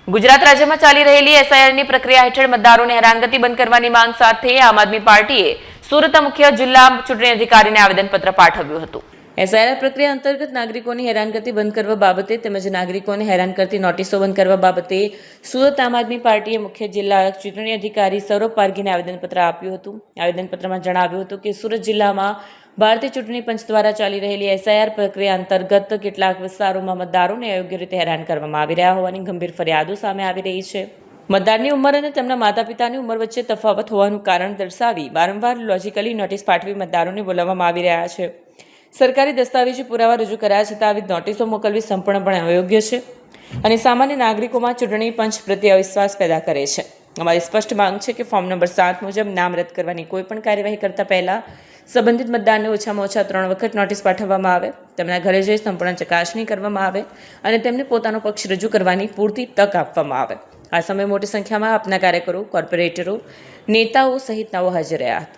ગુજરાત રાજ્યમાં ચાલી રહેલી એસઆઈઆરની પ્રક્રિયા હેઠળ મતદારોને હેરાનગતિ બંધ કરવાની માંગ સાથે આમ આદમી પાર્ટીએ સુરત મુખ્ય જિલ્લા ચૂંટણી અધિકારીને આવેદનપત્ર પાઠવ્યું હતું। એસઆઈઆર પ્રક્રિયા અંતર્ગત નાગરિકોની હેરાનગતિ બંધ કરવા બાબતે તેમજ નાગરિકોને હેરાન કરતી નોટિસો બંધ કરવા બાબતે સુરત આમ આદમી પાર્ટીએ મુખ્ય જિલ્લા ચૂંટણી અધિકારી સૌરભ પારગીને આવેદનપત્ર આપ્યું હતું। આવેદનપત્રમાં જણાવ્યું હતું કે સુરત જિલ્લામાં ભારતીય ચૂંટણી પંચ દ્વારા ચાલી રહેલી એસઆઈઆર પ્રક્રિયા અંતર્ગત કેટલાક વિસ્તારોમાં મતદારોને અયોગ્ય રીતે હેરાન કરવામાં આવી રહ્યા હોવાની ગંભીર ફરિયાદો સામે આવી રહી છે। મતદારની ઉંમર અને તેમના માતા પિતાની ઉંમર વચ્ચે તફાવત હોવાનું કારણ દર્શાવી વારંવાર લોજિકલી નોટિસ પાઠવી મતદારોને બોલાવવામાં આવી રહ્યા છે। સરકારી દસ્તાવેજી પુરાવા રજૂ કર્યા છતાં આવી નોટિસો મોકલવી સંપૂર્ણપણે અયોગ્ય છે અને સામાન્ય નાગરિકોમાં ચૂંટણી પંચ પ્રત્યે અવિશ્વાસ પેદા કરે છે। અમારી સ્પષ્ટ માંગ છે કે ફોર્મ નંબર 7 મુજબ નામ રદ કરવાની કોઈ પણ કાર્યવાહી કરતા પહેલા સંબંધિત મતદારને ઓછામાં ઓછા 3 વખત નોટિસ પાઠવવામાં આવે, તેમના ઘરે જઈ સંપૂર્ણ ચકાસણી કરવામાં આવે અને તેમને પોતાનો પક્ષ રજૂ કરવાની પૂરતી તક આપવામાં આવે। આ સમયે મોટી સંખ્યામાં આપના કાર્યકરો, કોર્પોરેટરો, નેતાઓ સહિતનાઓ હાજર રહ્યા હતા।